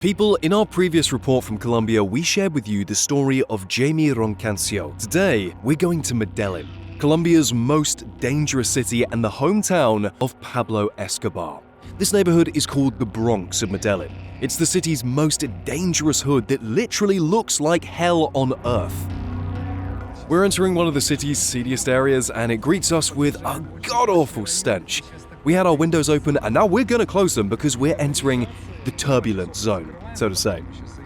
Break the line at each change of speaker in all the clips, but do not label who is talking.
People, in our previous report from Colombia, we shared with you the story of Jamie Roncancio. Today, we're going to Medellín, Colombia's most dangerous city and the hometown of Pablo Escobar. This neighborhood is called the Bronx of Medellín. It's the city's most dangerous hood that literally looks like hell on earth. We're entering one of the city's seediest areas and it greets us with a god-awful stench. We had our windows open and now we're gonna close them because we're entering the turbulent zone, so to say.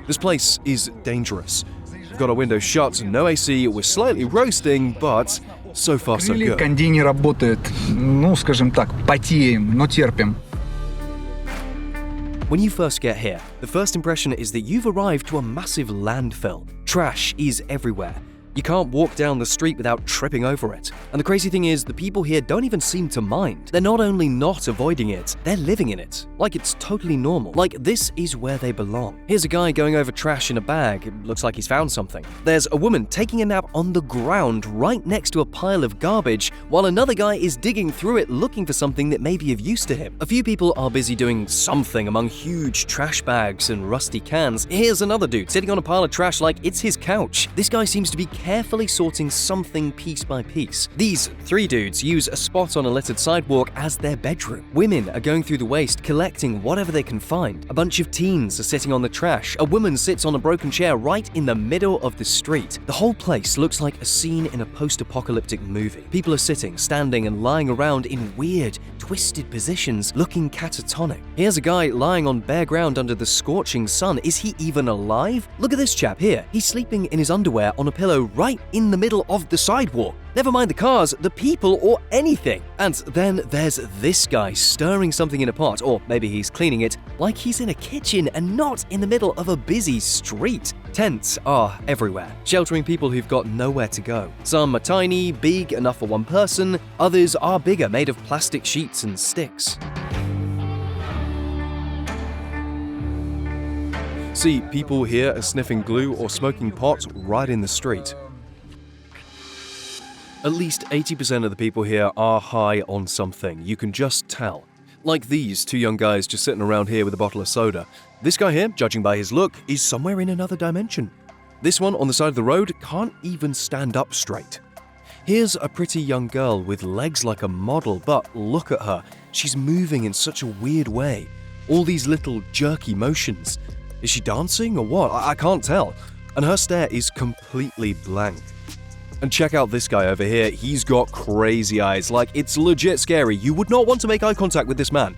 This place is dangerous. We've got our windows shut, no AC, we're slightly roasting, but so far so good.
Кондей не работает. Ну, скажем так, потеем, но терпим.
When you first get here, the first impression is that you've arrived to a massive landfill. Trash is everywhere. You can't walk down the street without tripping over it. And the crazy thing is, the people here don't even seem to mind. They're not only not avoiding it, they're living in it. Like it's totally normal. Like this is where they belong. Here's a guy going over trash in a bag. It looks like he's found something. There's a woman taking a nap on the ground right next to a pile of garbage, while another guy is digging through it looking for something that may be of use to him. A few people are busy doing something among huge trash bags and rusty cans. Here's another dude sitting on a pile of trash like it's his couch. This guy seems to be carefully sorting something piece by piece. These three dudes use a spot on a littered sidewalk as their bedroom. Women are going through the waste, collecting whatever they can find. A bunch of teens are sitting on the trash. A woman sits on a broken chair right in the middle of the street. The whole place looks like a scene in a post-apocalyptic movie. People are sitting, standing, and lying around in weird, twisted positions, looking catatonic. Here's a guy lying on bare ground under the scorching sun. Is he even alive? Look at this chap here. He's sleeping in his underwear on a pillow right in the middle of the sidewalk. Never mind the cars, the people, or anything. And then there's this guy stirring something in a pot, or maybe he's cleaning it, like he's in a kitchen and not in the middle of a busy street. Tents are everywhere, sheltering people who've got nowhere to go. Some are tiny, big, enough for one person. Others are bigger, made of plastic sheets and sticks. See, people here are sniffing glue or smoking pot right in the street. At least 80% of the people here are high on something, you can just tell. Like these two young guys just sitting around here with a bottle of soda. This guy here, judging by his look, is somewhere in another dimension. This one on the side of the road can't even stand up straight. Here's a pretty young girl with legs like a model, but look at her. She's moving in such a weird way. All these little jerky motions. Is she dancing or what? I can't tell. And her stare is completely blank. And check out this guy over here. He's got crazy eyes. Like, it's legit scary. You would not want to make eye contact with this man.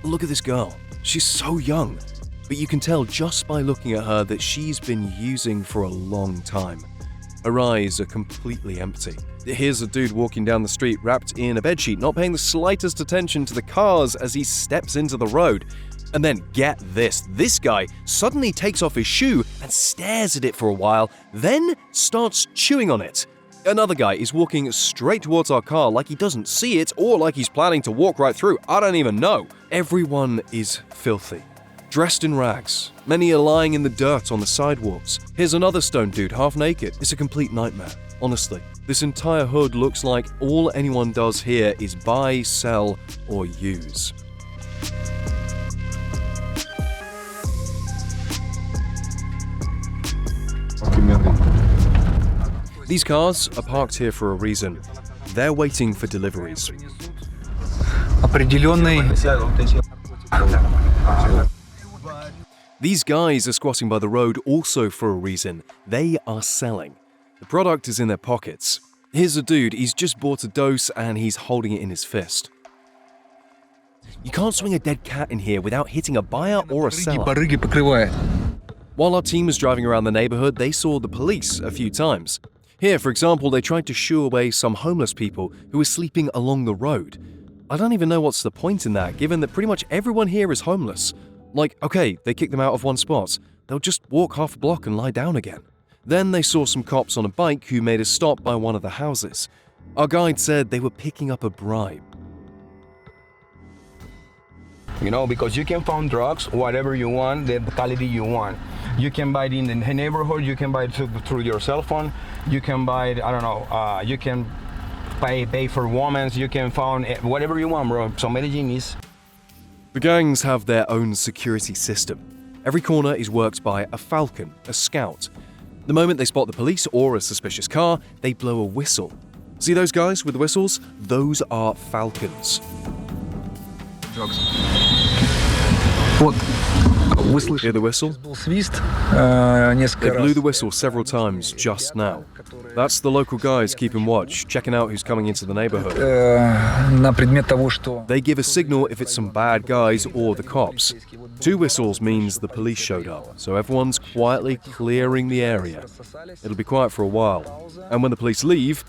Look at this girl. She's so young. But you can tell just by looking at her that she's been using for a long time. Her eyes are completely empty. Here's a dude walking down the street wrapped in a bedsheet, not paying the slightest attention to the cars as he steps into the road. And then get this guy suddenly takes off his shoe and stares at it for a while, then starts chewing on it. Another guy is walking straight towards our car like he doesn't see it or like he's planning to walk right through. I don't even know. Everyone is filthy, dressed in rags. Many are lying in the dirt on the sidewalks. Here's another stone dude, half naked. It's a complete nightmare, honestly. This entire hood looks like all anyone does here is buy, sell, or use. These cars are parked here for a reason. They're waiting for deliveries. These guys are squatting by the road also for a reason. They are selling. The product is in their pockets. Here's a dude, he's just bought a dose and he's holding it in his fist. You can't swing a dead cat in here without hitting a buyer or a seller. While our team was driving around the neighborhood, they saw the police a few times. Here, for example, they tried to shoo away some homeless people who were sleeping along the road. I don't even know what's the point in that, given that pretty much everyone here is homeless. Like, okay, they kick them out of one spot. They'll just walk half a block and lie down again. Then they saw some cops on a bike who made a stop by one of the houses. Our guide said they were picking up a bribe.
You know, because you can find drugs, whatever you want, the quality you want. You can buy it in the neighborhood, you can buy it through your cell phone, you can buy it, I don't know, you can pay for women's, you can find whatever you want, bro. So Medellín is...
The gangs have their own security system. Every corner is worked by a falcon, a scout. The moment they spot the police or a suspicious car, they blow a whistle. See those guys with the whistles? Those are falcons.
Вот, вы слышали,
Hear the whistle?
был свист несколько
They blew
раз.
the whistle several times just now. That's the local guys keeping watch, checking out who's coming into the neighborhood.
На предмет того, что
They give a signal if it's some bad guys or the cops. 2 whistles means the police showed up, so everyone's quietly clearing the area. It'll be quiet for a while, and when the police leave,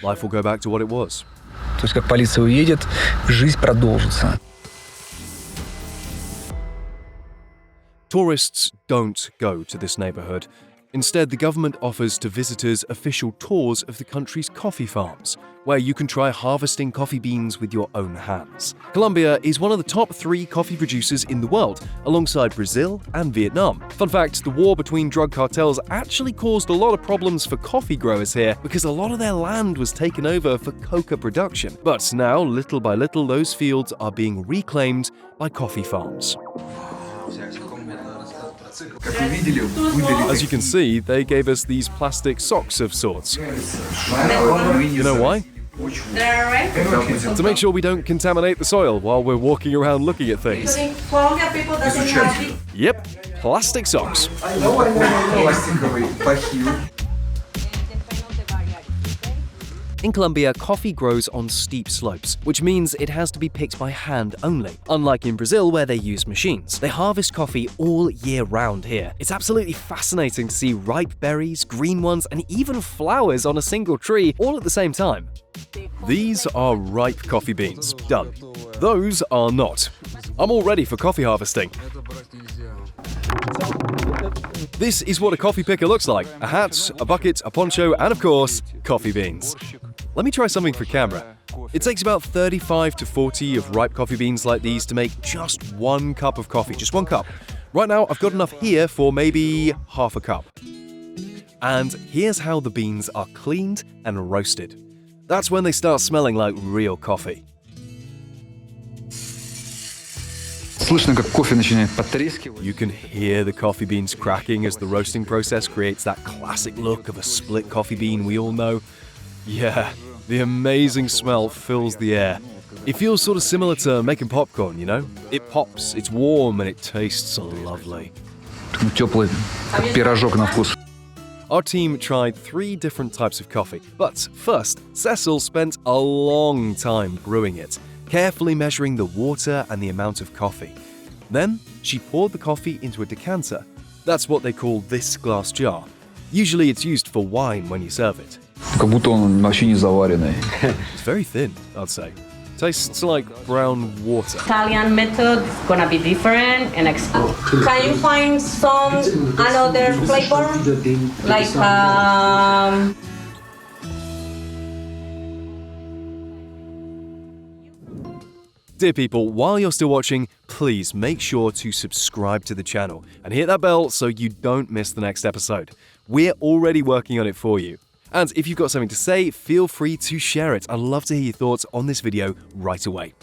life will go back to what it was.
То есть как полиция уедет, жизнь продолжится.
Tourists don't go to this neighborhood. Instead, the government offers to visitors official tours of the country's coffee farms, where you can try harvesting coffee beans with your own hands. Colombia is one of the top 3 coffee producers in the world, alongside Brazil and Vietnam. Fun fact, the war between drug cartels actually caused a lot of problems for coffee growers here because a lot of their land was taken over for coca production. But now, little by little, those fields are being reclaimed by coffee farms. As you can see, they gave us these plastic socks of sorts. You know why? To make sure we don't contaminate the soil while we're walking around looking at things. Yep, plastic socks. In Colombia, coffee grows on steep slopes, which means it has to be picked by hand only. Unlike in Brazil, where they use machines. They harvest coffee all year round here. It's absolutely fascinating to see ripe berries, green ones, and even flowers on a single tree all at the same time. These are ripe coffee beans. Done. Those are not. I'm all ready for coffee harvesting. This is what a coffee picker looks like. A hat, a bucket, a poncho, and of course, coffee beans. Let me try something for camera. It takes about 35 to 40 of ripe coffee beans like these to make just 1 cup of coffee, just 1 cup. Right now, I've got enough here for maybe half a cup. And here's how the beans are cleaned and roasted. That's when they start smelling like real coffee.
Слышно, как кофе начинает потрескивать.
You can hear the coffee beans cracking as the roasting process creates that classic look of a split coffee bean we all know. Yeah, the amazing smell fills the air. It feels sort of similar to making popcorn, you know? It pops, it's warm, and it tastes lovely.
Теплый, как пирожок на вкус.
Our team tried 3 different types of coffee, but first, Cecil spent a long time brewing it, carefully measuring the water and the amount of coffee. Then, she poured the coffee into a decanter. That's what they call this glass jar. Usually it's used for wine when you serve it.
Как будто он вообще не заваренный.
It's very thin, I'd say. Tastes like brown water.
Italian method is gonna be different and can you find some another flavor like
Dear people, while you're still watching, please make sure to subscribe to the channel and hit that bell so you don't miss the next episode. We're already working on it for you. And if you've got something to say, feel free to share it. I'd love to hear your thoughts on this video right away.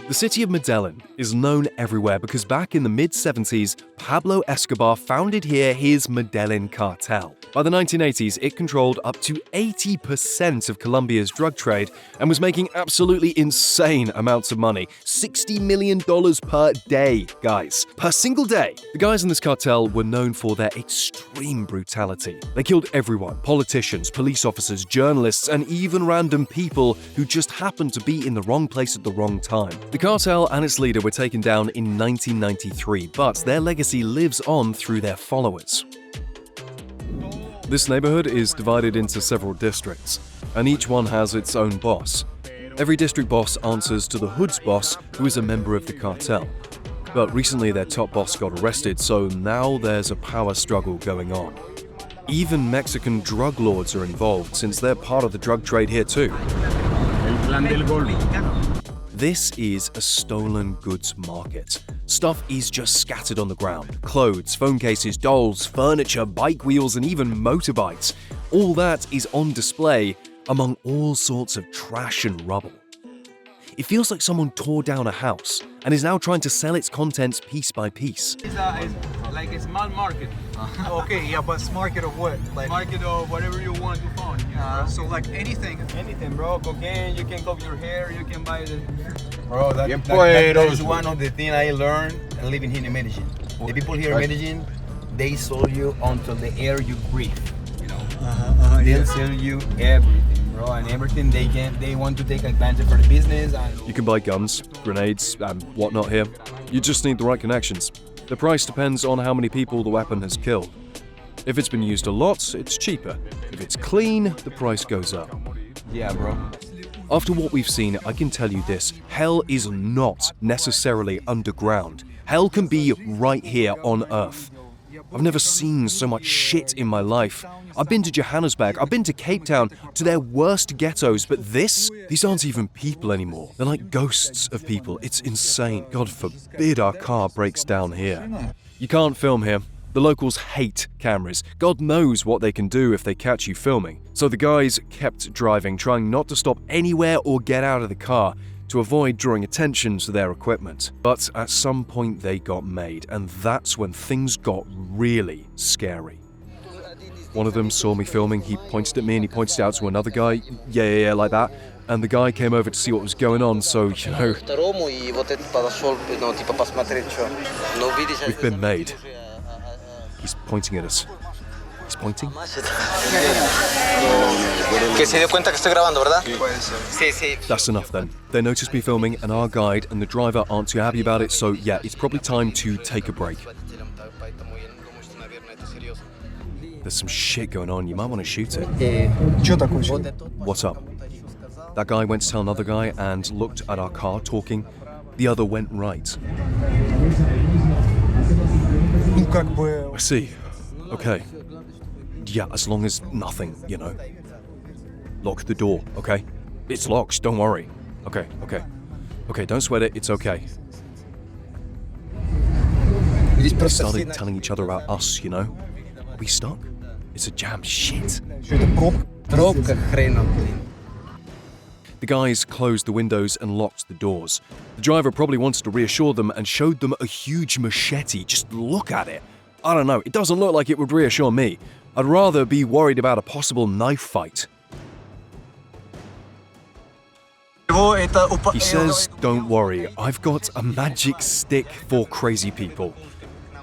The city of Medellín is known everywhere because back in the mid-70s, Pablo Escobar founded here his Medellín cartel. By the 1980s, it controlled up to 80% of Colombia's drug trade and was making absolutely insane amounts of money. $60 million per day, guys. Per single day. The guys in this cartel were known for their extreme brutality. They killed everyone. Politicians, police officers, journalists, and even random people who just happened to be in the wrong place at the wrong time. The cartel and its leader were taken down in 1993, but their legacy lives on through their followers. This neighborhood is divided into several districts, and each one has its own boss. Every district boss answers to the hood's boss, who is a member of the cartel. But recently their top boss got arrested, so now there's a power struggle going on. Even Mexican drug lords are involved, since they're part of the drug trade here too. This is a stolen goods market. Stuff is just scattered on the ground. Clothes, phone cases, dolls, furniture, bike wheels, and even motorbikes. All that is on display among all sorts of trash and rubble. It feels like someone tore down a house and is now trying to sell its contents piece by piece.
It's like a small market.
Okay, yeah, but market of what? Like,
Market of whatever you want to find.
so like anything.
Anything, bro. Cocaine, you can cut your hair, you can buy the... Bro, that is one of the things I learned living here in Medellín. The people here in Medellín, they sell you until the air you breathe, you know. They'll sell you everything, bro, and everything they want to take advantage for the business.
You can buy guns, grenades, and whatnot here. You just need the right connections. The price depends on how many people the weapon has killed. If it's been used a lot, it's cheaper. If it's clean, the price goes up.
Yeah, bro.
After what we've seen, I can tell you this: hell is not necessarily underground. Hell can be right here on Earth. I've never seen so much shit in my life. I've been to Johannesburg, I've been to Cape Town, to their worst ghettos, but these aren't even people anymore. They're like ghosts of people. It's insane. God forbid our car breaks down here. You can't film here. The locals hate cameras. God knows what they can do if they catch you filming. So the guys kept driving, trying not to stop anywhere or get out of the car to avoid drawing attention to their equipment. But at some point they got made, and that's when things got really scary. One of them saw me filming, he pointed at me and he pointed out to another guy, yeah, like that. And the guy came over to see what was going on, so, you know, we've been made. He's pointing at us. He's pointing? That's enough then. They noticed me filming, and our guide and the driver aren't too happy about it, so yeah, it's probably time to take a break. There's some shit going on, you might want to shoot it. What's up? That guy went to tell another guy and looked at our car talking. The other went right. I see. Okay. Yeah, as long as nothing, you know. Lock the door, okay? It's locked, don't worry. Okay. Okay, don't sweat it, it's okay. They started telling each other about us, you know? Are we stuck? It's a jam, shit. The guys closed the windows and locked the doors. The driver probably wanted to reassure them and showed them a huge machete. Just look at it. I don't know, it doesn't look like it would reassure me. I'd rather be worried about a possible knife fight. He says, don't worry, I've got a magic stick for crazy people.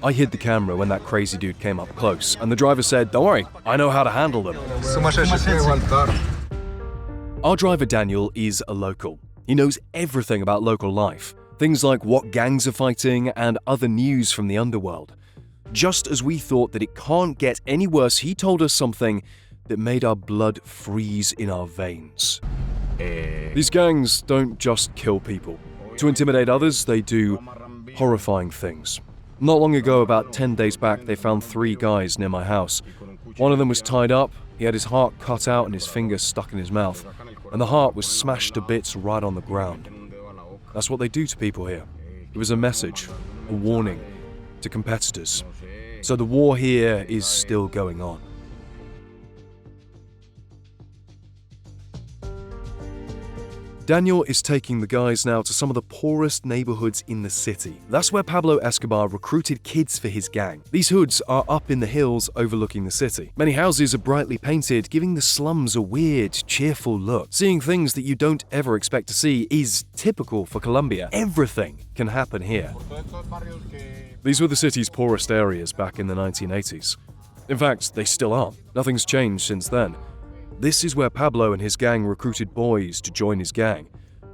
I hid the camera when that crazy dude came up close, and the driver said, don't worry, I know how to handle them. Our driver Daniel is a local. He knows everything about local life, things like what gangs are fighting and other news from the underworld. Just as we thought that it can't get any worse, he told us something that made our blood freeze in our veins. These gangs don't just kill people. To intimidate others, they do horrifying things. Not long ago, about 10 days back, they found 3 guys near my house. One of them was tied up, he had his heart cut out and his finger stuck in his mouth, and the heart was smashed to bits right on the ground. That's what they do to people here. It was a message, a warning to competitors. So the war here is still going on. Daniel is taking the guys now to some of the poorest neighborhoods in the city. That's where Pablo Escobar recruited kids for his gang. These hoods are up in the hills overlooking the city. Many houses are brightly painted, giving the slums a weird, cheerful look. Seeing things that you don't ever expect to see is typical for Colombia. Everything can happen here. These were the city's poorest areas back in the 1980s. In fact, they still are. Nothing's changed since then. This is where Pablo and his gang recruited boys to join his gang.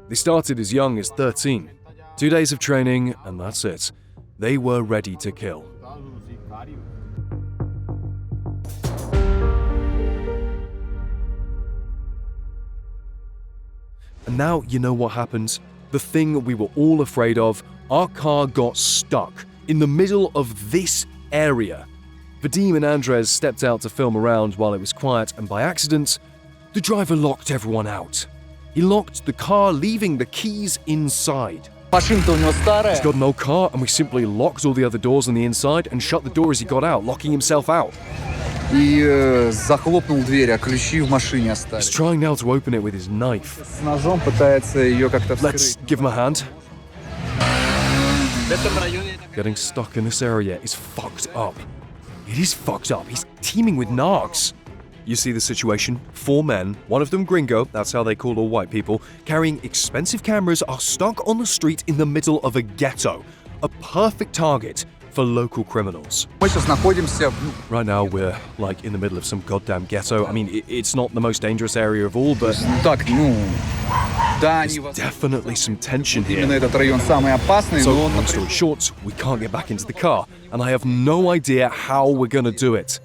They started as young as 13. 2 days of training, and that's it. They were ready to kill. And now you know what happened. The thing we were all afraid of. Our car got stuck in the middle of this area. Vadim and Andres stepped out to film around while it was quiet, and by accident, the driver locked everyone out. He locked the car, leaving the keys inside. He's got no car, and we simply locked all the other doors on the inside and shut the door as he got out, locking himself out.
и захлопнул дверь, а ключи в машине
He's
остались.
trying now to open it with his knife.
С ножом пытается ее как-то
Let's
вскрыть.
give him a hand. Getting stuck in this area is fucked up. It is fucked up. He's teeming with narcs. You see the situation? 4 men, one of them gringo, that's how they call all white people, carrying expensive cameras are stuck on the street in the middle of a ghetto. A perfect target for local criminals.
Мы сейчас находимся
Right now, we're like in the middle of some goddamn ghetto. I mean, it's not the most dangerous area of all, but
так, да,
there's definitely some tension
именно
here.
этот район самый опасный,
So,
но он
long story short, we can't get back into the car, and I have no idea how we're gonna do it.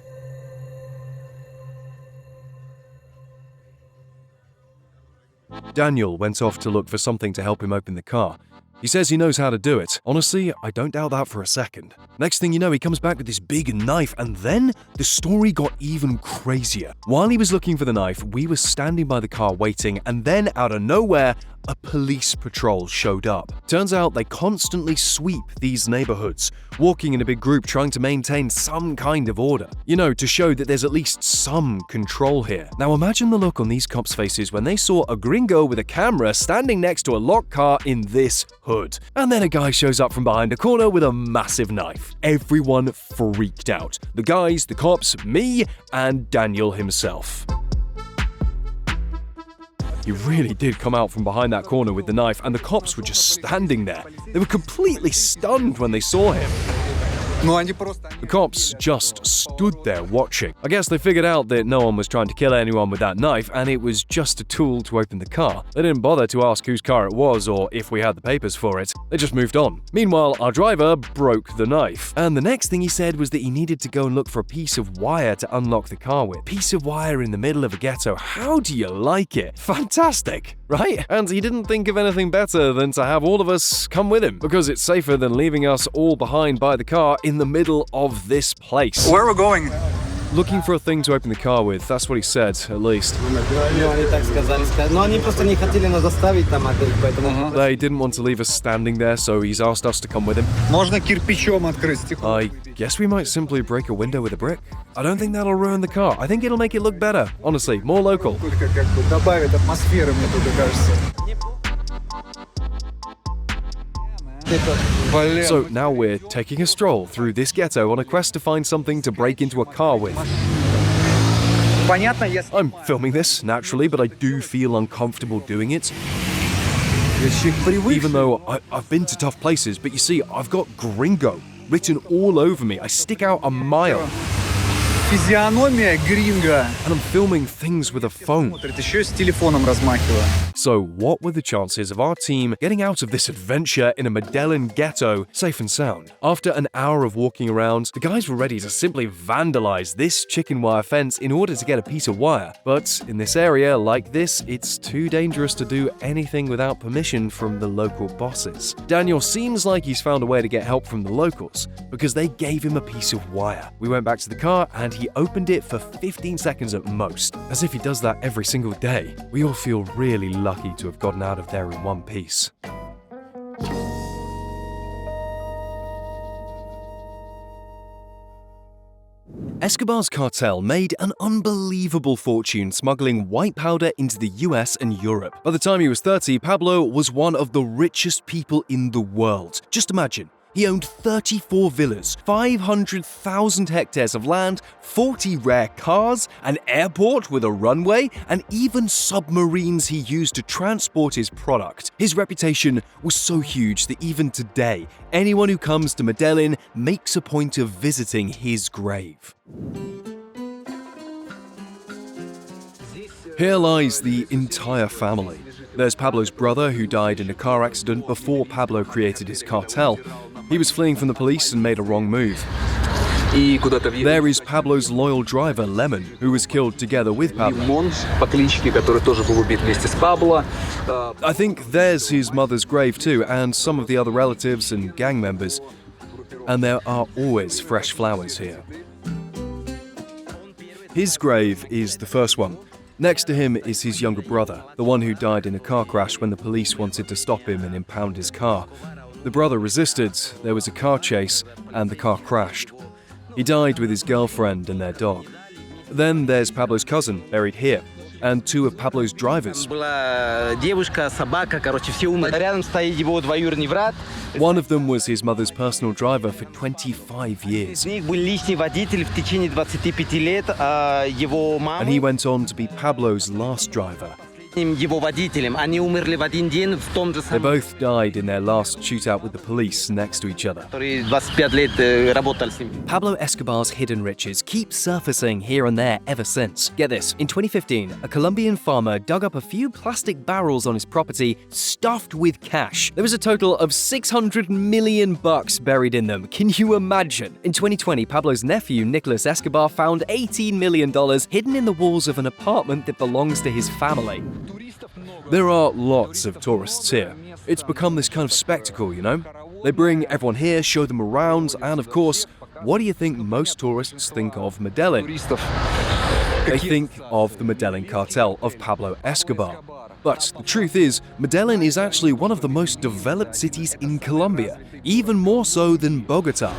Daniel went off to look for something to help him open the car. He says he knows how to do it. Honestly, I don't doubt that for a second. Next thing you know, he comes back with this big knife, and then the story got even crazier. While he was looking for the knife, we were standing by the car waiting, and then out of nowhere, a police patrol showed up. Turns out they constantly sweep these neighborhoods, walking in a big group trying to maintain some kind of order. You know, to show that there's at least some control here. Now imagine the look on these cops' faces when they saw a gringo with a camera standing next to a locked car in this hood. And then a guy shows up from behind a corner with a massive knife. Everyone freaked out. The guys, the cops, me, and Daniel himself. He really did come out from behind that corner with the knife, and the cops were just standing there. They were completely stunned when they saw him.
но они просто...
The cops just stood there watching. I guess they figured out that no one was trying to kill anyone with that knife, and it was just a tool to open the car. They didn't bother to ask whose car it was or if we had the papers for it. They just moved on. Meanwhile, our driver broke the knife. And the next thing he said was that he needed to go and look for a piece of wire to unlock the car with. Piece of wire in the middle of a ghetto. How do you like it? Fantastic, right? And he didn't think of anything better than to have all of us come with him, because it's safer than leaving us all behind by the car in the middle of this place.
Where are we going?
Looking for a thing to open the car with, that's what he said, at least. They didn't want to leave us standing there, so he's asked us to come with him.
Можно кирпичом открыть стекло.
I guess we might simply break a window with a brick. I don't think that'll ruin the car. I think it'll make it look better. Honestly, more local.
Только как бы добавит атмосферы, мне тут кажется. Блин.
So now we're taking a stroll through this ghetto on a quest to find something to break into a car with.
Понятно, если...
I'm filming this, naturally, but I do feel uncomfortable doing it. Even though I've been to tough places, but you see, I've got gringo written all over me. I stick out a mile.
Физиономия гринго.
And I'm filming things with a phone.
Смотрит, еще и с телефоном размахивая.
So what were the chances of our team getting out of this adventure in a Medellín ghetto safe and sound? After an hour of walking around, the guys were ready to simply vandalize this chicken wire fence in order to get a piece of wire. But in this area like this, it's too dangerous to do anything without permission from the local bosses. Daniel seems like he's found a way to get help from the locals, because they gave him a piece of wire. We went back to the car and he opened it for 15 seconds at most, as if he does that every single day. We all feel really lucky to have gotten out of there in one piece. Escobar's cartel made an unbelievable fortune smuggling white powder into the US and Europe. By the time he was 30, Pablo was one of the richest people in the world. Just imagine. He owned 34 villas, 500,000 hectares of land, 40 rare cars, an airport with a runway, and even submarines he used to transport his product. His reputation was so huge that even today, anyone who comes to Medellín makes a point of visiting his grave. Here lies the entire family. There's Pablo's brother, who died in a car accident before Pablo created his cartel. He was fleeing from the police and made a wrong move. There is Pablo's loyal driver, Lemon, who was killed together with Pablo. I think there's his mother's grave too, and some of the other relatives and gang members. And there are always fresh flowers here. His grave is the first one. Next to him is his younger brother, the one who died in a car crash when the police wanted to stop him and impound his car. The brother resisted, there was a car chase, and the car crashed. He died with his girlfriend and their dog. Then there's Pablo's cousin, buried here, and two of Pablo's drivers.
Была девушка, собака, короче, все умерли. Рядом стоит его двоюродный брат.
One of them was his mother's personal driver for 25 years.
У них был личный водитель в течение 25 лет, а его мама...
And he went on to be Pablo's last driver.
Его водителем. Они умерли в один день в том же
They
самом...
both died in their last shootout with the police next to each other.
Который 25 лет работал с ним.
Pablo Escobar's hidden riches keep surfacing here and there ever since. Get this, in 2015, a Colombian farmer dug up a few plastic barrels on his property stuffed with cash. There was a total of $600 million buried in them. Can you imagine? In 2020, Pablo's nephew, Nicolas Escobar, found $18 million hidden in the walls of an apartment that belongs to his family. There are lots of tourists here. It's become this kind of spectacle, you know? They bring everyone here, show them around, and of course, what do you think most tourists think of Medellin? They think of the Medellin cartel of Pablo Escobar. But the truth is, Medellin is actually one of the most developed cities in Colombia, even more so than Bogotá.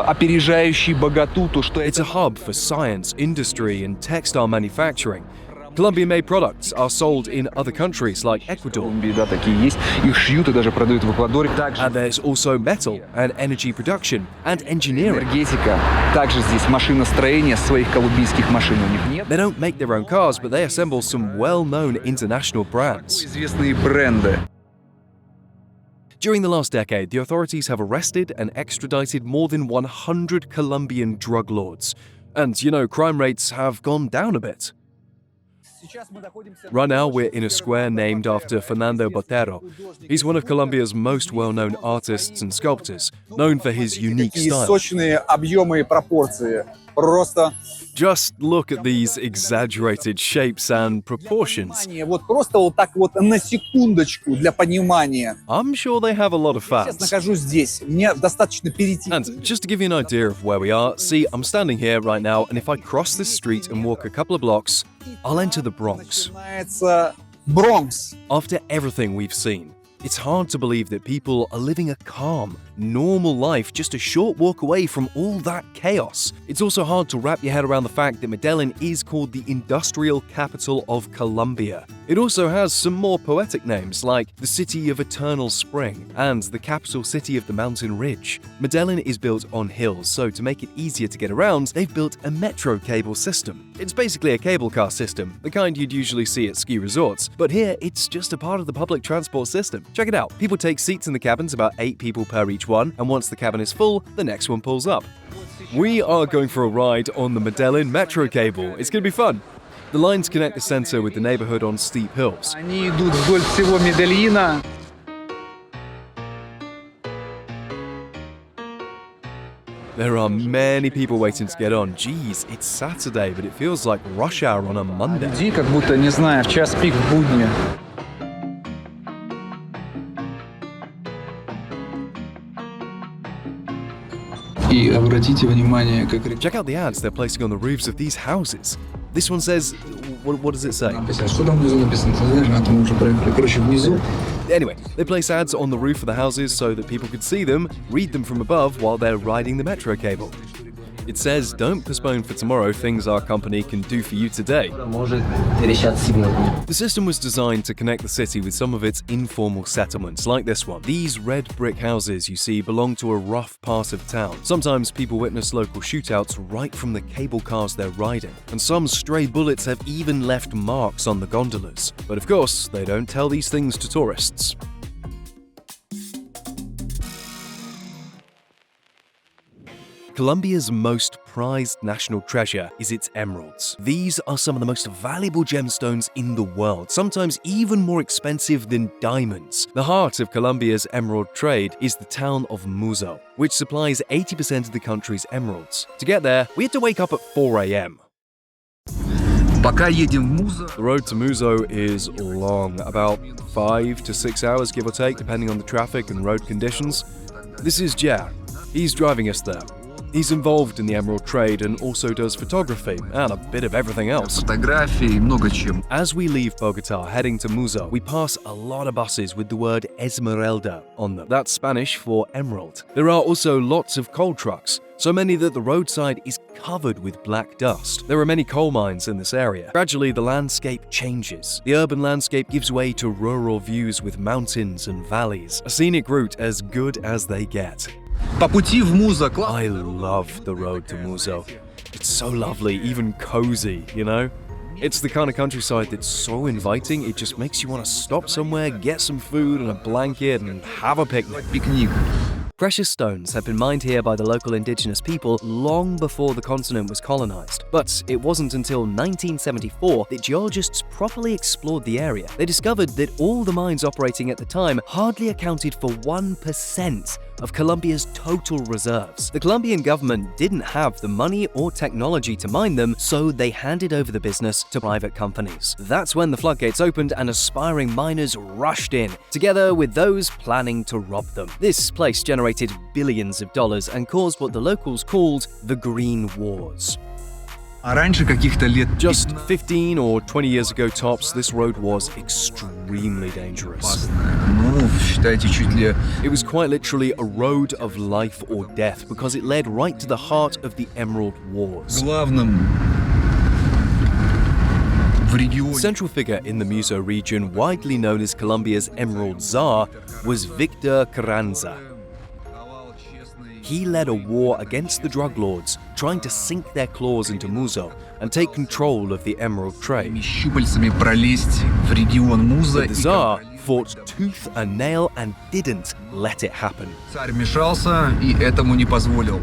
Опережающий богату, то что
It's a hub for science, industry, and textile manufacturing. Colombian-made products are sold in other countries like Ecuador.
да, такие есть. Их шьют и даже продают в Эквадоре. Также
And there's also metal and energy production and engineering.
энергетика. Также здесь машиностроение, своих колумбийских машин у них нет.
They don't make their own cars, but they assemble some well-known international brands.
Известные бренды.
During the last decade, the authorities have arrested and extradited more than 100 Colombian drug lords. And, you know, crime rates have gone down a bit. Right now, we're in a square named after Fernando Botero. He's one of Colombia's most well-known artists and sculptors, known for his unique
Такие
style.
сочные объемы и пропорции. Просто,
Just look at these exaggerated shapes and proportions.
вот просто вот так вот на секундочку для понимания.
I'm sure they have a lot of
Сейчас
fans.
нахожусь здесь. Мне достаточно перейти.
And just to give you an idea of where we are, see, I'm standing here right now, and if I cross this street and walk a couple of blocks, I'll enter the Bronx.
Начинается Бронкс.
After everything we've seen, it's hard to believe that people are living a calm, normal life just a short walk away from all that chaos. It's also hard to wrap your head around the fact that Medellin is called the industrial capital of Colombia. It also has some more poetic names like the City of Eternal Spring and the capital city of the mountain ridge. Medellin is built on hills, so to make it easier to get around, they've built a metro cable system. It's basically a cable car system, the kind you'd usually see at ski resorts, but here it's just a part of the public transport system. Check it out. People take seats in the cabins, about 8 people per each one, and once the cabin is full, the next one pulls up. We are going for a ride on the Medellin metro cable. It's going to be fun. The lines connect the center with the neighborhood on steep hills.
Они идут вдоль всего Медельина.
There are many people waiting to get on. Geez, it's Saturday, but it feels like rush hour on a Monday.
Людей как будто, не знаю, в час пик в будни. И обратите внимание, как
Check out the ads they're placing on the roofs of these houses. This one says, what does it say?
написано. Что там внизу написано? Ты знаешь, а то мы уже проехали. Короче, внизу.
Anyway, they place ads on the roof of the houses so that people could see them, read them from above while they're riding the metro cable. It says, don't postpone for tomorrow things our company can do for you today. The system was designed to connect the city with some of its informal settlements, like this one. These red brick houses you see belong to a rough part of town. Sometimes people witness local shootouts right from the cable cars they're riding, and some stray bullets have even left marks on the gondolas. But of course, they don't tell these things to tourists. Colombia's most prized national treasure is its emeralds. These are some of the most valuable gemstones in the world, sometimes even more expensive than diamonds. The heart of Colombia's emerald trade is the town of Muzo, which supplies 80% of the country's emeralds. To get there, we had to wake up at 4 a.m.
Пока едем в Музо.
The road to Muzo is long, about 5 to 6 hours give or take, depending on the traffic and road conditions. This is Jer. He's driving us there. He's involved in the emerald trade and also does photography and a bit of everything else.
Фотографии, много чем.
As we leave Bogotá heading to Muzo, we pass a lot of buses with the word Esmeralda on them. That's Spanish for emerald. There are also lots of coal trucks, so many that the roadside is covered with black dust. There are many coal mines in this area. Gradually, the landscape changes. The urban landscape gives way to rural views with mountains and valleys, a scenic route as good as they get.
По пути в Музо.
I love the road to Muzo. It's so lovely, even cozy, you know? It's the kind of countryside that's so inviting, it just makes you want to stop somewhere, get some food and a blanket, and have a picnic.
Пикник.
Precious stones have been mined here by the local indigenous people long before the continent was colonized. But it wasn't until 1974 that geologists properly explored the area. They discovered that all the mines operating at the time hardly accounted for 1% of Colombia's total reserves. The Colombian government didn't have the money or technology to mine them, so they handed over the business to private companies. That's when the floodgates opened and aspiring miners rushed in, together with those planning to rob them. This place generated billions of dollars and caused what the locals called the Green Wars.
А раньше каких-то лет
Just 15 or 20 years ago tops, this road was extremely dangerous.
Ну, считайте, чуть ли...
It was quite literally a road of life or death because it led right to the heart of the Emerald Wars.
Главным в регионе.
The central figure in the Muzo region, widely known as Colombia's Emerald Czar, was Victor Carranza. He led a war against the drug lords, trying to sink their claws into Muzo and take control of the emerald trade.
Щупальцами пролезть в регион Музо.
The Tsar fought tooth and nail and didn't let it happen.
Царь вмешался и этому не позволил.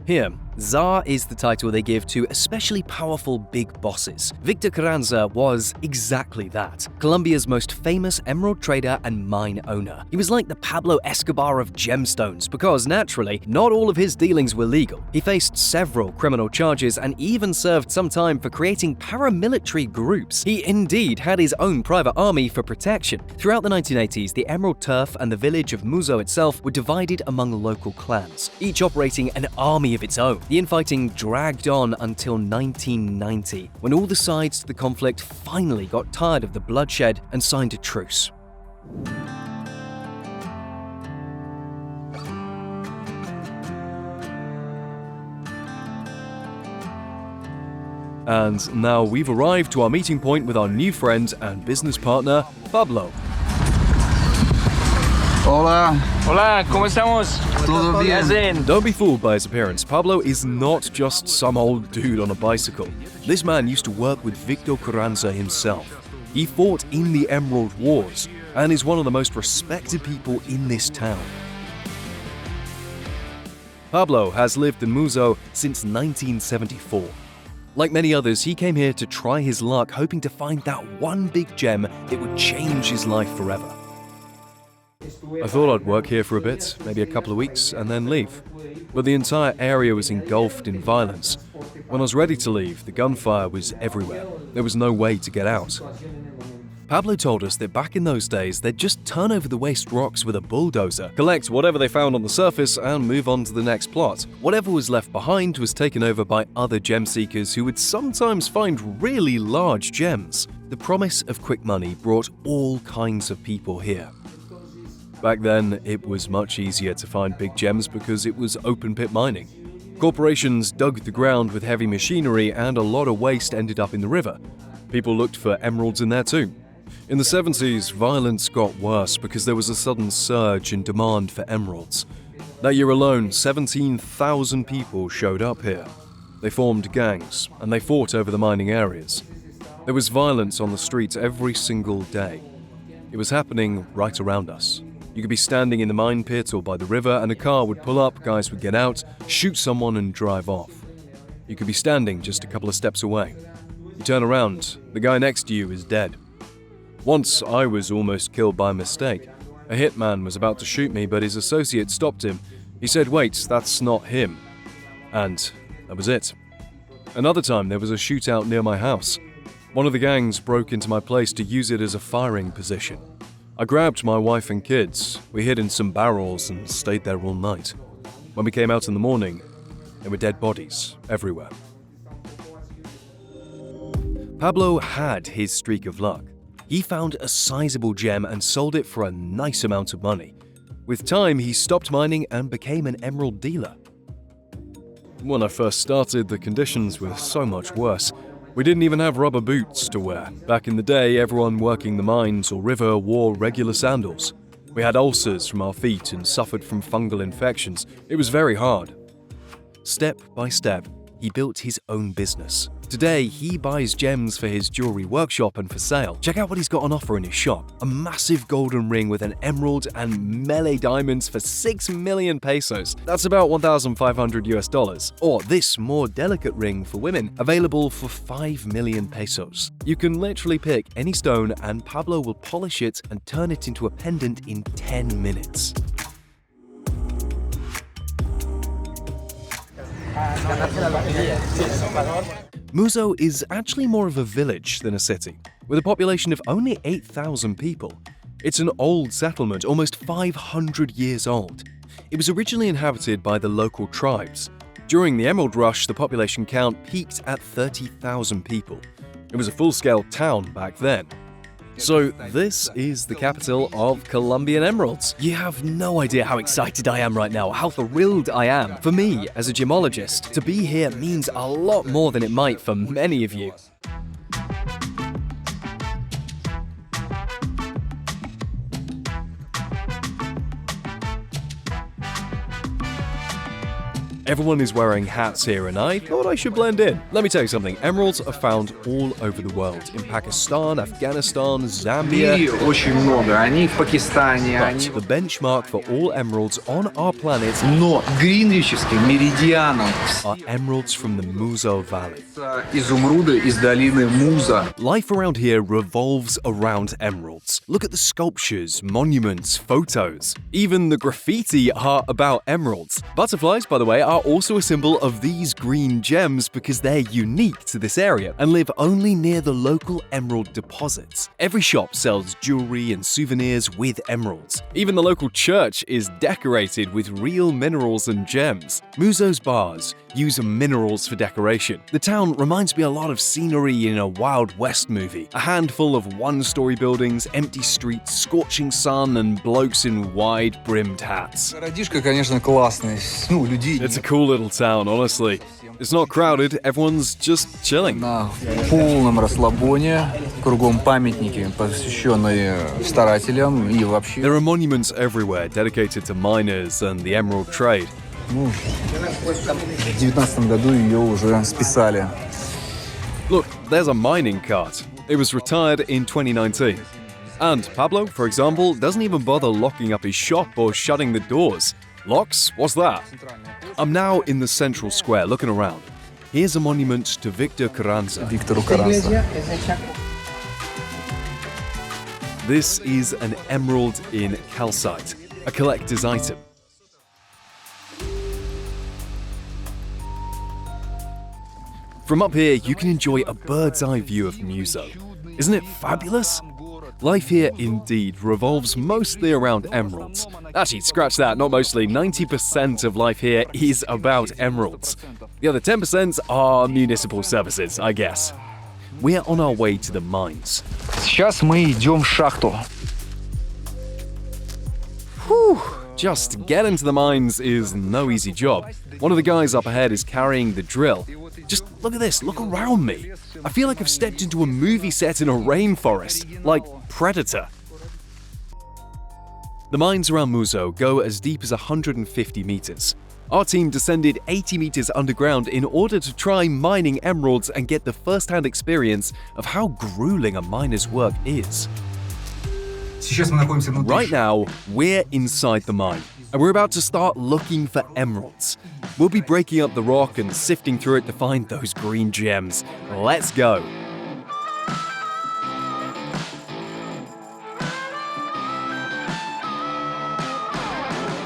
Here, Tsar is the title they give to especially powerful big bosses. Victor Carranza was exactly that. Colombia's most famous emerald trader and mine owner. He was like the Pablo Escobar of gemstones because, naturally, not all of his dealings were legal. He faced several criminal charges and even served some time for creating paramilitary groups. He indeed had his own private army for protection. Throughout the 1980s, the Emerald Turf and the village of Muzo itself were divided among local clans, each operating an army of its own. The infighting dragged on until 1990, when all the sides to the conflict finally got tired of the bloodshed and signed a truce. And now we've arrived to our meeting point with our new friend and business partner, Pablo.
Hola.
Hola, ¿cómo estamos?
Todo bien.
Don't be fooled by his appearance. Pablo is not just some old dude on a bicycle. This man used to work with Victor Carranza himself. He fought in the Emerald Wars and is one of the most respected people in this town. Pablo has lived in Muzo since 1974. Like many others, he came here to try his luck, hoping to find that one big gem that would change his life forever. I thought I'd work here for a bit, maybe a couple of weeks, and then leave. But the entire area was engulfed in violence. When I was ready to leave, the gunfire was everywhere. There was no way to get out. Pablo told us that back in those days, they'd just turn over the waste rocks with a bulldozer, collect whatever they found on the surface, and move on to the next plot. Whatever was left behind was taken over by other gem seekers who would sometimes find really large gems. The promise of quick money brought all kinds of people here. Back then, it was much easier to find big gems because it was open-pit mining. Corporations dug the ground with heavy machinery and a lot of waste ended up in the river. People looked for emeralds in there too. In the 70s, violence got worse because there was a sudden surge in demand for emeralds. That year alone, 17,000 people showed up here. They formed gangs, and they fought over the mining areas. There was violence on the streets every single day. It was happening right around us. You could be standing in the mine pit or by the river and a car would pull up, guys would get out, shoot someone and drive off. You could be standing just a couple of steps away. You turn around, the guy next to you is dead. Once I was almost killed by mistake. A hitman was about to shoot me, but his associate stopped him. He said, "Wait, that's not him." And that was it. Another time there was a shootout near my house. One of the gangs broke into my place to use it as a firing position. I grabbed my wife and kids, we hid in some barrels and stayed there all night. When we came out in the morning, there were dead bodies everywhere. Pablo had his streak of luck. He found a sizable gem and sold it for a nice amount of money. With time, he stopped mining and became an emerald dealer. When I first started, the conditions were so much worse. We didn't even have rubber boots to wear. Back in the day, everyone working the mines or river wore regular sandals. We had ulcers from our feet and suffered from fungal infections. It was very hard. Step by step, he built his own business. Today, he buys gems for his jewelry workshop and for sale. Check out what he's got on offer in his shop. A massive golden ring with an emerald and melee diamonds for 6 million pesos. That's about $1,500 US. Or this more delicate ring for women, available for 5 million pesos. You can literally pick any stone and Pablo will polish it and turn it into a pendant in 10 minutes. Muzo is actually more of a village than a city, with a population of only 8,000 people. It's an old settlement, almost 500 years old. It was originally inhabited by the local tribes. During the Emerald Rush, the population count peaked at 30,000 people. It was a full-scale town back then. So this is the capital of Colombian emeralds. You have no idea how excited I am right now, how thrilled I am. For me, as a gemologist, to be here means a lot more than it might for many of you. Everyone is wearing hats here and I thought I should blend in. Let me tell you something, emeralds are found all over the world. In Pakistan, Afghanistan, Zambia.
Очень много. Они в Пакистане, они...
The benchmark for all emeralds on our planet
Но гринвичским меридианом
are emeralds from the Muzo Valley.
изумруды из долины Муза.
Life around here revolves around emeralds. Look at the sculptures, monuments, photos. Even the graffiti are about emeralds. Butterflies, by the way, are also a symbol of these green gems because they're unique to this area and live only near the local emerald deposits. Every shop sells jewelry and souvenirs with emeralds. Even the local church is decorated with real minerals and gems. Muzo's bars use minerals for decoration. The town reminds me a lot of scenery in a Wild West movie. A handful of one-story buildings, empty streets, scorching sun, and blokes in wide-brimmed hats.
Городишко, конечно, классный. Ну, людей
It's a cool little town, honestly. It's not crowded, everyone's just chilling.
на полном расслабоне. Кругом памятники, посвященные старателям и вообще.
There are monuments everywhere dedicated to miners and the emerald trade.
Ну, в 19 году ее уже списали.
Look, there's a mining cart. It was retired in 2019. And Pablo, for example, doesn't even bother locking up his shop or shutting the doors. Locks? What's that? I'm now in the central square looking around. Here's a monument to Victor Carranza.
Виктору Каранса.
This is an emerald in calcite, a collector's item. From up here, you can enjoy a bird's eye view of Muzo. Isn't it fabulous? Life here indeed revolves mostly around emeralds. Actually, scratch that, not mostly. 90% of life here is about emeralds. The other 10% are municipal services, I guess. We're on our way to the mines.
Сейчас мы идем в шахту.
Whew! Just getting to the mines is no easy job. One of the guys up ahead is carrying the drill. Just look at this, look around me. I feel like I've stepped into a movie set in a rainforest, like Predator. The mines around Muzo go as deep as 150 meters. Our team descended 80 meters underground in order to try mining emeralds and get the first-hand experience of how grueling a miner's work is. Right now, we're inside the mine, and we're about to start looking for emeralds. We'll be breaking up the rock and sifting through it to find those green gems. Let's go!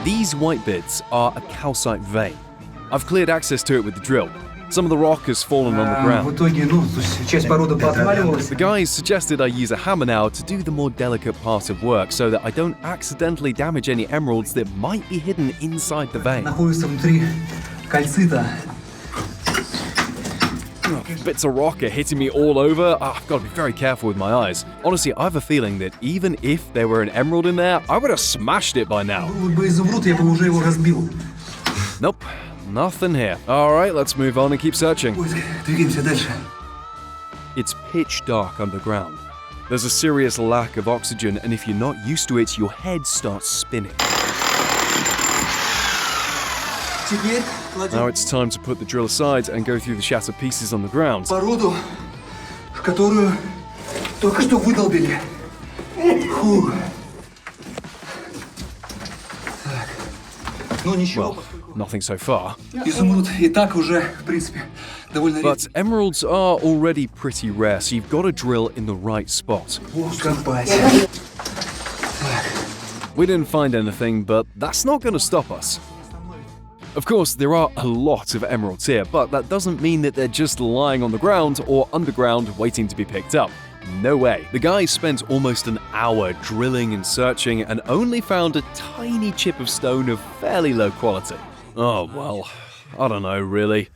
These white bits are a calcite vein. I've cleared access to it with the drill. Some of the rock has fallen on the ground. The guys suggested I use a hammer now to do the more delicate part of work so that I don't accidentally damage any emeralds that might be hidden inside the vein. Bits of rock are hitting me all over. I've got to be very careful with my eyes. Honestly, I have a feeling that even if there were an emerald in there, I would have smashed it by now. Nope, Nothing here. Alright, let's move on and keep searching.
Двигаемся дальше.
It's pitch dark underground. There's a serious lack of oxygen, and if you're not used to it, your head starts spinning.
Теперь
Now
кладем
it's time to put the drill aside and go through the shattered pieces on the ground.
породу, которую только что выдолбили. Фу. Так. Ну ничего.
Well, nothing so far.
Изумруд и так уже, в принципе, довольно редкий.
But emeralds are already pretty rare, so you've got to drill in the right spot.
Копать.
We didn't find anything, but that's not going to stop us. Of course, there are a lot of emeralds here, but that doesn't mean that they're just lying on the ground or underground waiting to be picked up. No way. The guy spent almost an hour drilling and searching and only found a tiny chip of stone of fairly low quality. Oh, well, I don't know, really.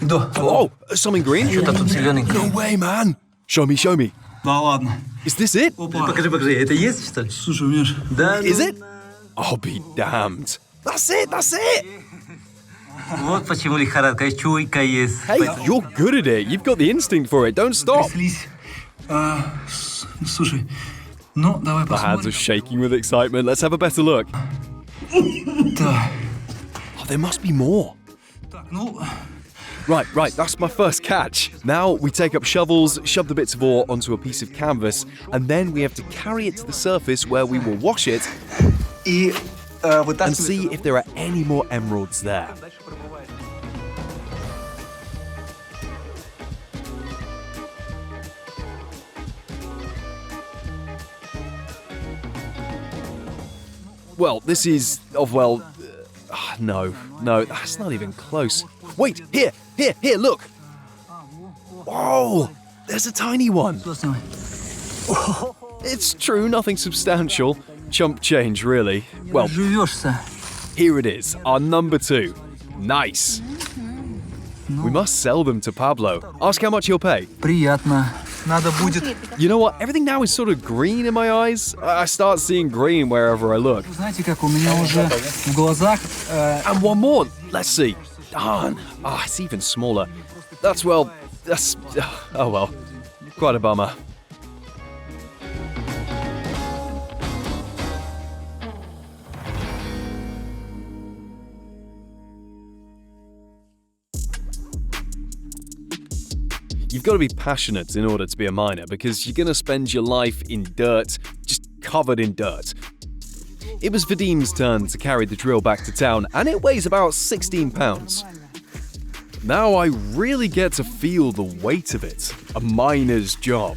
Да.
Oh, something green?
Что-то тут зелененькое.
No way, man. Show me, show me.
Да ладно.
Is this it?
Опа.
Покажи, это есть, что ли?
Слушай, Миш.
Да.
Is it? I'll be damned. That's it, that's it.
Вот почему лихорадка, чуйка есть.
Hey, you're good at it. You've got the instinct for it. Don't stop.
Тряслись. Слушай, ну давай
My hands are
посмотрим.
shaking with excitement. Let's have a better look.
Да.
Oh, there must be more.
Так, ну,
Right, that's my first catch. Now we take up shovels, shove the bits of ore onto a piece of canvas, and then we have to carry it to the surface where we will wash it
и
and
вытаскивать.
see if there are any more emeralds there. Well, this is, no, that's not even close. Wait, here, look. Whoa, there's a tiny one. It's true, nothing substantial. Chump change, really. Well,
Живешься.
here it is, our number 2. Nice. We must sell them to Pablo. Ask how much he'll pay.
Приятно. Надо будет.
You know what? Everything now is sort of green in my eyes. I start seeing green wherever I look.
Знаете, как у меня уже в глазах.
And one more. Let's see. Darn. Ah, it's even smaller. That's oh well. Quite a bummer. You've got to be passionate in order to be a miner because you're going to spend your life in dirt, just covered in dirt. It was Vadim's turn to carry the drill back to town, and it weighs about 16 pounds. Now I really get to feel the weight of it. A miner's job.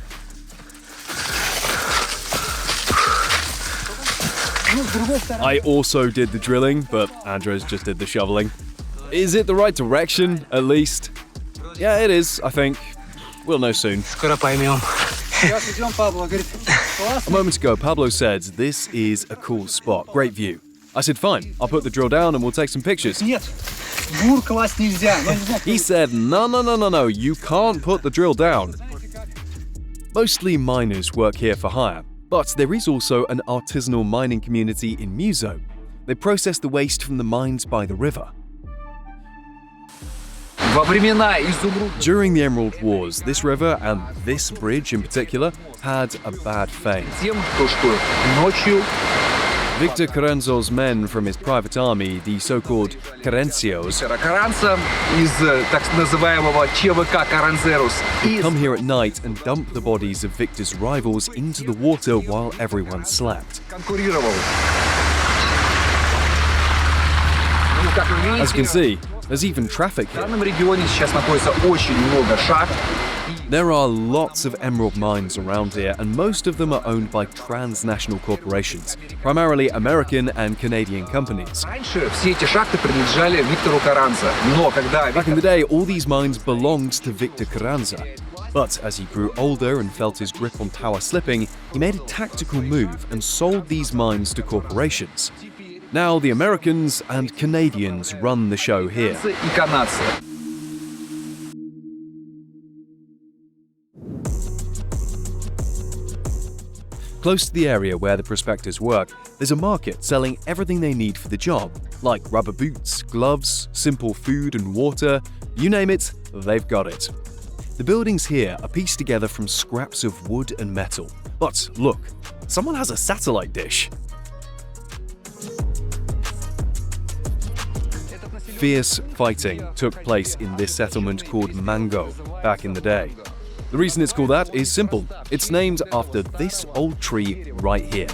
I also did the drilling, but Andres just did the shoveling. Is it the right direction, at least? Yeah, it is, I think. We'll know soon.
Скоро поймем.
Сейчас идем, Пабло. Говорит,
A moment ago, Pablo said, "This is a cool spot, great view." I said, "Fine, I'll put the drill down and we'll take some pictures."
нет, бур класть нельзя. Ну, не знаю,
He said, No, you can't put the drill down. Mostly miners work here for hire, but there is also an artisanal mining community in Muzo. They process the waste from the mines by the river.
Во времена изумруд...
During the Emerald Wars, this river, and this bridge in particular, had a bad fame.
Тем, то, что ночью
Victor Carranzo's men from his private army, the so-called Carrencios,
Каранца из так называемого ЧВК Каранцерус
come here at night and dump the bodies of Victor's rivals into the water while everyone slept.
конкурировал. Ну, как вы
As you can
видите,
see, there's even traffic
в
here.
данном регионе сейчас находится очень много шахт.
There are lots of emerald mines around here, and most of them are owned by transnational corporations, primarily American and Canadian companies.
Раньше все эти шахты принадлежали Виктору Каранца, но когда
Back in the day, all these mines belonged to Victor Carranza. But as he grew older and felt his grip on power slipping, he made a tactical move and sold these mines to corporations. Now the Americans and Canadians run the show here.
и канадцы.
Close to the area where the prospectors work, there's a market selling everything they need for the job, like rubber boots, gloves, simple food and water, you name it, they've got it. The buildings here are pieced together from scraps of wood and metal. But look, someone has a satellite dish. Fierce fighting took place in this settlement called Mango back in the day. The reason it's called that is simple. It's named after this old tree right here.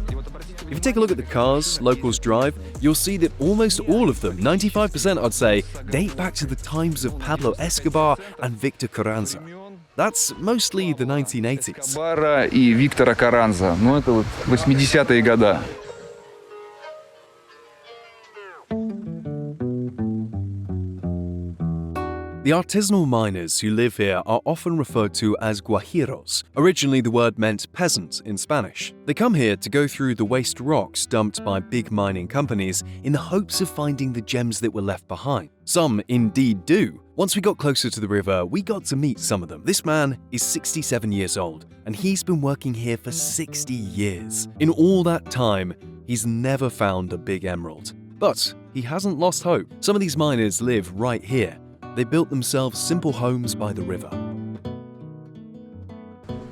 If you take a look at the cars locals drive, you'll see that almost all of them, 95% I'd say, date back to the times of Pablo Escobar and Victor Carranza. That's mostly the 1980s.
Эскобара и Виктора Карранза. Ну, это вот 80-е годы.
The artisanal miners who live here are often referred to as guajiros. Originally, the word meant peasant in Spanish. They come here to go through the waste rocks dumped by big mining companies in the hopes of finding the gems that were left behind. Some indeed do. Once we got closer to the river, we got to meet some of them. This man is 67 years old, and he's been working here for 60 years. In all that time, he's never found a big emerald. But he hasn't lost hope. Some of these miners live right here. They built themselves simple homes by the river.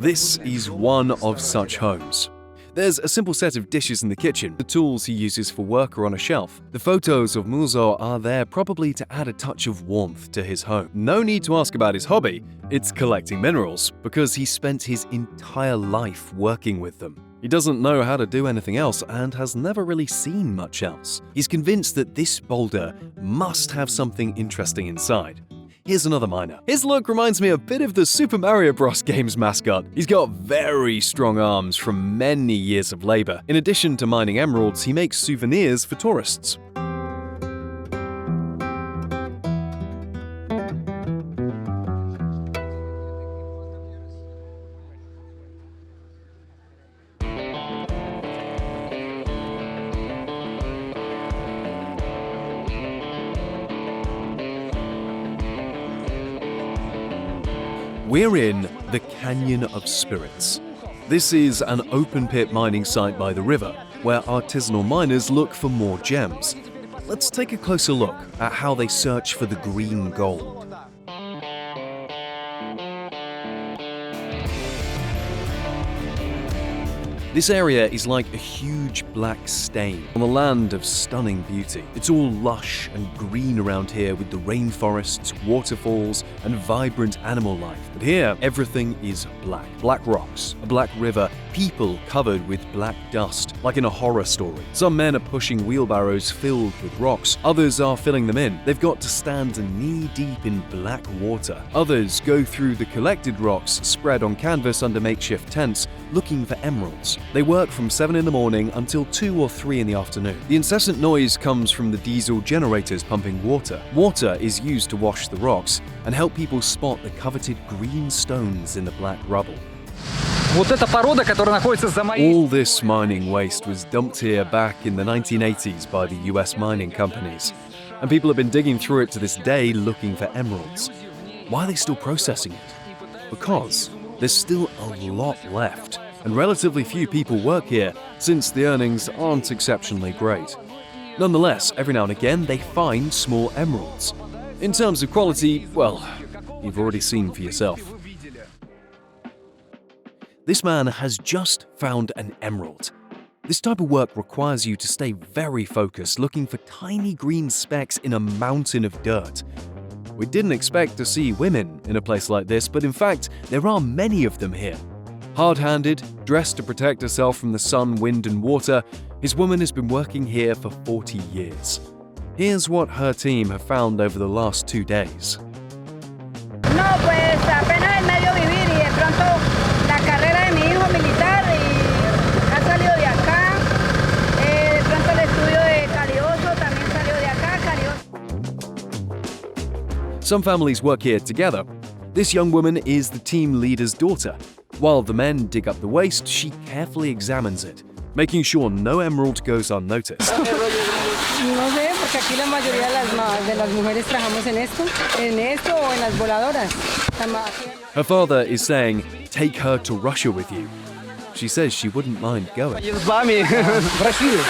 This is one of such homes. There's a simple set of dishes in the kitchen. The tools he uses for work are on a shelf. The photos of Muzo are there probably to add a touch of warmth to his home. No need to ask about his hobby. It's collecting minerals, because he spent his entire life working with them. He doesn't know how to do anything else and has never really seen much else. He's convinced that this boulder must have something interesting inside. Here's another miner. His look reminds me a bit of the Super Mario Bros. Game's mascot. He's got very strong arms from many years of labor. In addition to mining emeralds, he makes souvenirs for tourists. We're in the Canyon of Spirits. This is an open-pit mining site by the river, where artisanal miners look for more gems. Let's take a closer look at how they search for the green gold. This area is like a huge black stain on a land of stunning beauty. It's all lush and green around here with the rainforests, waterfalls, and vibrant animal life. But here, everything is black. Black rocks, a black river, people covered with black dust, like in a horror story. Some men are pushing wheelbarrows filled with rocks. Others are filling them in. They've got to stand knee-deep in black water. Others go through the collected rocks spread on canvas under makeshift tents, looking for emeralds. They work from 7 in the morning until 2 or 3 in the afternoon. The incessant noise comes from the diesel generators pumping water. Water is used to wash the rocks and help people spot the coveted green stones in the black rubble.
Вот эта порода, которая находится за моей...
All this mining waste was dumped here back in the 1980s by the US mining companies, and people have been digging through it to this day looking for emeralds. Why are they still processing it? Because there's still a lot left, and relatively few people work here since the earnings aren't exceptionally great. Nonetheless, every now and again they find small emeralds. In terms of quality, well, you've already seen for yourself. This man has just found an emerald. This type of work requires you to stay very focused, looking for tiny green specks in a mountain of dirt. We didn't expect to see women in a place like this, but in fact, there are many of them here. Hard-handed, dressed to protect herself from the sun, wind, and water, his woman has been working here for 40 years. Here's what her team have found over the last 2 days.
No, pues apenas en medio vivir y de pronto la carrera de mi hijo militar y ha salido de acá. De pronto el estudio de Calioso también salió de acá.
Some families work here together. This young woman is the team leader's daughter. While the men dig up the waste, she carefully examines it, making sure no emerald goes unnoticed.
No sé,
porque aquí la mayoría de las mujeres trabajamos en esto o en las voladoras.
Her father is saying, take her to Russia with you. She says she wouldn't mind going.
С вами в Россию.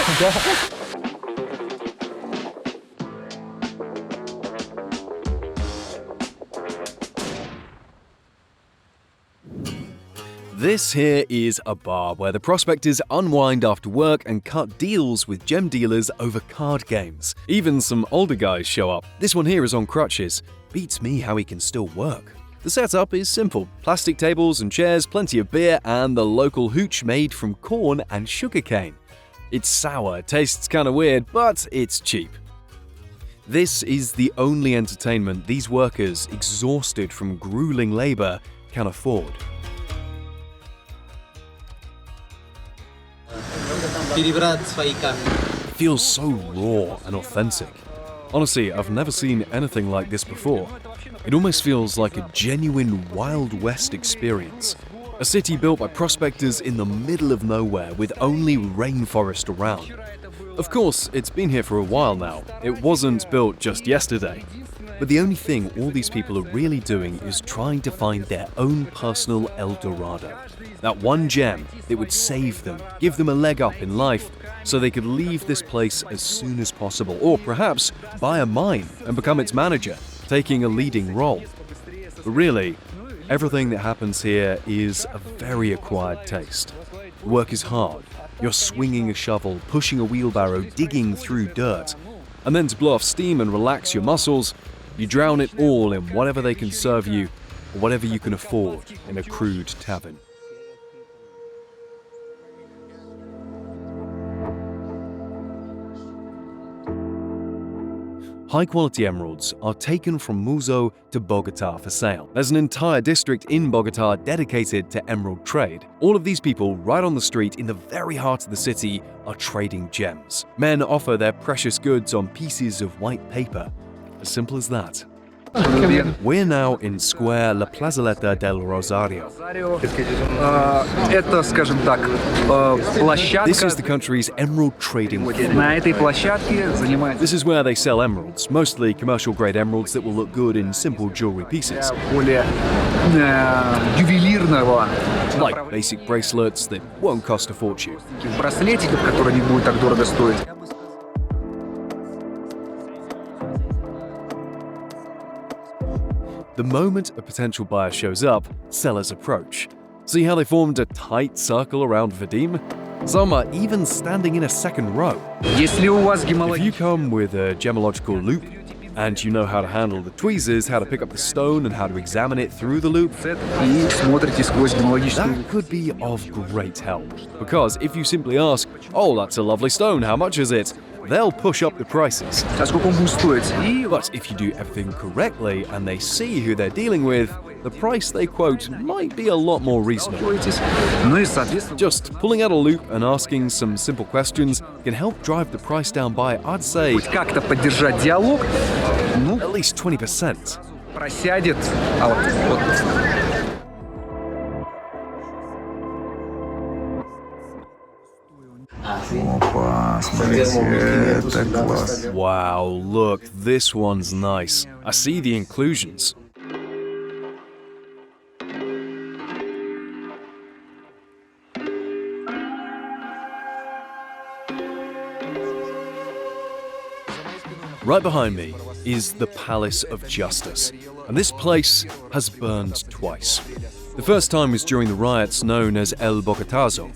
This here is a bar where the prospectors unwind after work and cut deals with gem dealers over card games. Even some older guys show up. This one here is on crutches. Beats me how he can still work. The setup is simple. Plastic tables and chairs, plenty of beer, and the local hooch made from corn and sugarcane. It's sour, tastes kinda weird, but it's cheap. This is the only entertainment these workers, exhausted from grueling labor, can afford. It feels so raw and authentic. Honestly, I've never seen anything like this before. It almost feels like a genuine Wild West experience. A city built by prospectors in the middle of nowhere with only rainforest around. Of course, it's been here for a while now. It wasn't built just yesterday. But the only thing all these people are really doing is trying to find their own personal El Dorado. That one gem that would save them, give them a leg up in life, so they could leave this place as soon as possible, or perhaps buy a mine and become its manager, taking a leading role. But really, everything that happens here is a very acquired taste. The work is hard. You're swinging a shovel, pushing a wheelbarrow, digging through dirt. And then to blow off steam and relax your muscles, you drown it all in whatever they can serve you, or whatever you can afford in a crude tavern. High-quality emeralds are taken from Muzo to Bogotá for sale. There's an entire district in Bogotá dedicated to emerald trade. All of these people right on the street in the very heart of the city are trading gems. Men offer their precious goods on pieces of white paper. As simple as that. We're now in Square La Plazoleta del Rosario.
Это, скажем так, площадка.
This is the country's emerald trading floor.
На этой площадке занимается
This is where they sell emeralds, mostly commercial-grade emeralds that will look good in simple jewelry pieces.
более ювелирного
Like basic bracelets that won't cost a fortune.
браслетиков, которые не будут так дорого стоить.
The moment a potential buyer shows up, sellers approach. See how they formed a tight circle around Vadim? Some are even standing in a second row.
Если у вас
If you come with a gemological loop, and you know how to handle the tweezers, how to pick up the stone, and how to examine it through the loop,
и смотрите сквозь гемологическую.
that could be of great help. Because if you simply ask, oh, that's a lovely stone, how much is it? They'll push up the prices.
А сколько он будет стоить?
But if you do everything correctly and they see who they're dealing with, the price they quote might be a lot more reasonable.
Ну и соответственно.
Just pulling out a loop and asking some simple questions can help drive the price down by, I'd say,
Как-то поддержать диалог, ну,
at least 20%.
просядет. А вот. Опа, смотрите, это класс.
Wow, look, this one's nice. I see the inclusions. Right behind me is the Palace of Justice, and this place has burned twice. The first time was during the riots known as El Bogotazo.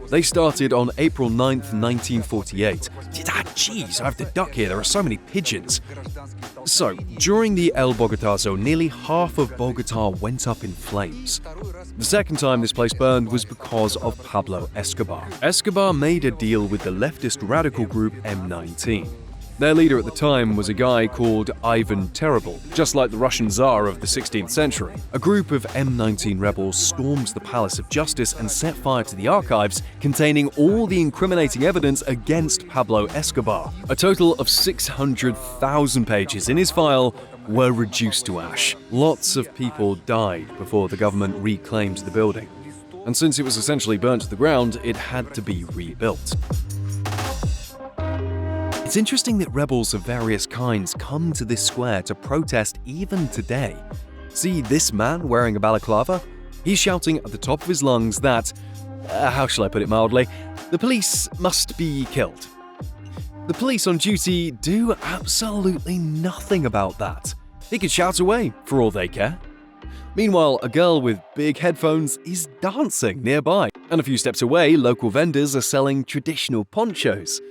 They started on April 9th, 1948. Jeez, I have to duck here, there are so many pigeons. So, during the El Bogotazo, nearly half of Bogotá went up in flames. The second time this place burned was because of Pablo Escobar. Escobar made a deal with the leftist radical group M19. Their leader at the time was a guy called Ivan Terrible, just like the Russian Tsar of the 16th century. A group of M19 rebels stormed the Palace of Justice and set fire to the archives containing all the incriminating evidence against Pablo Escobar. A total of 600,000 pages in his file were reduced to ash. Lots of people died before the government reclaimed the building. And since it was essentially burnt to the ground, it had to be rebuilt. It's It's interesting that rebels of various kinds come to this square to protest even today. See this man wearing a balaclava? He's shouting at the top of his lungs that, how shall I put it mildly, the police must be killed. The police on duty do absolutely nothing about that. He could shout away for all they care. Meanwhile, a girl with big headphones is dancing nearby, and a few steps away, local vendors are selling traditional ponchos.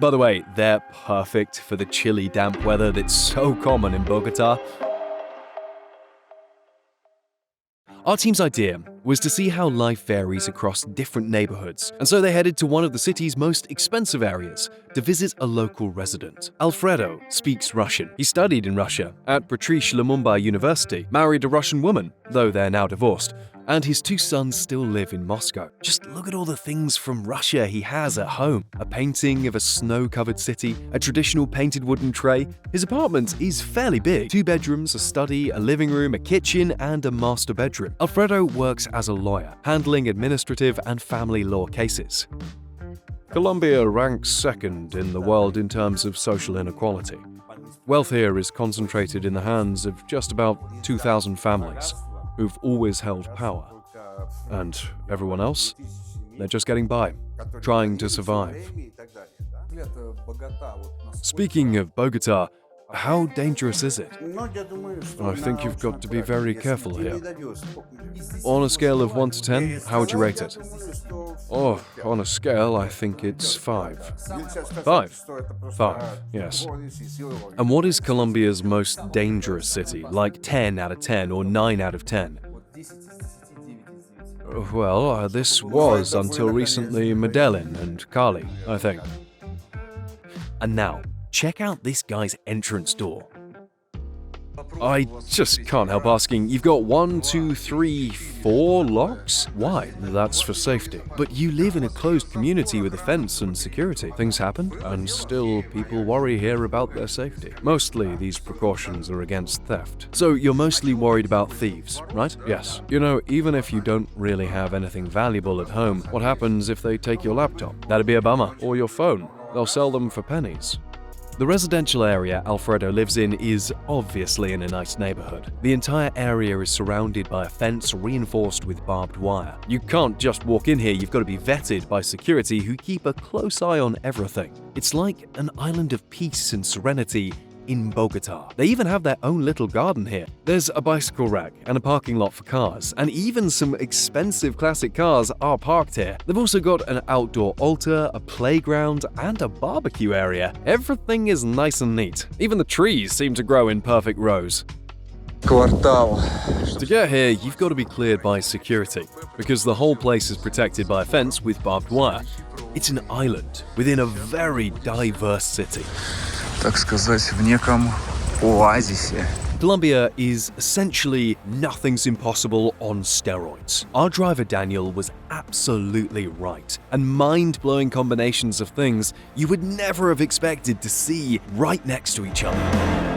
By the way, they're perfect for the chilly, damp weather that's so common in Bogotá. Our team's idea was to see how life varies across different neighborhoods, and so they headed to one of the city's most expensive areas to visit a local resident. Alfredo speaks Russian. He studied in Russia at Patrice Lumumba University, married a Russian woman, though they're now divorced, and his 2 sons still live in Moscow. Just look at all the things from Russia he has at home. A painting of a snow-covered city, a traditional painted wooden tray. His apartment is fairly big. 2 bedrooms, a study, a living room, a kitchen, and a master bedroom. Alfredo works as a lawyer, handling administrative and family law cases. Colombia ranks second in the world in terms of social inequality. Wealth here is concentrated in the hands of just about 2,000 families who've always held power. And everyone else? They're just getting by, trying to survive. Speaking of Bogotá, how dangerous is it? I think you've got to be very careful here. On a scale of 1 to 10, how would you rate it? Oh, on a scale, I think it's 5. 5? 5, yes. And what is Colombia's most dangerous city? Like 10 out of 10 or 9 out of 10? Well, this was until recently Medellín and Cali, I think. And now, check out this guy's entrance door. I just can't help asking, you've got 1, 2, 3, 4 locks? Why? That's for safety. But you live in a closed community with a fence and security. Things happen, and still people worry here about their safety. Mostly these precautions are against theft. So you're mostly worried about thieves, right? Yes. You know, even if you don't really have anything valuable at home, what happens if they take your laptop? That'd be a bummer. Or your phone. They'll sell them for pennies. The residential area Alfredo lives in is obviously in a nice neighborhood. The entire area is surrounded by a fence reinforced with barbed wire. You can't just walk in here, you've got to be vetted by security who keep a close eye on everything. It's like an island of peace and serenity in Bogotá. They even have their own little garden here. There's a bicycle rack and a parking lot for cars, and even some expensive classic cars are parked here. They've also got an outdoor altar, a playground, and a barbecue area. Everything is nice and neat. Even the trees seem to grow in perfect rows. To get here, you've got to be cleared by security, because the whole place is protected by a fence with barbed wire. It's an island within a very diverse city.
Так сказать, в неком оазисе.
Colombia is essentially nothing's impossible on steroids. Our driver Daniel was absolutely right, and mind-blowing combinations of things you would never have expected to see right next to each other.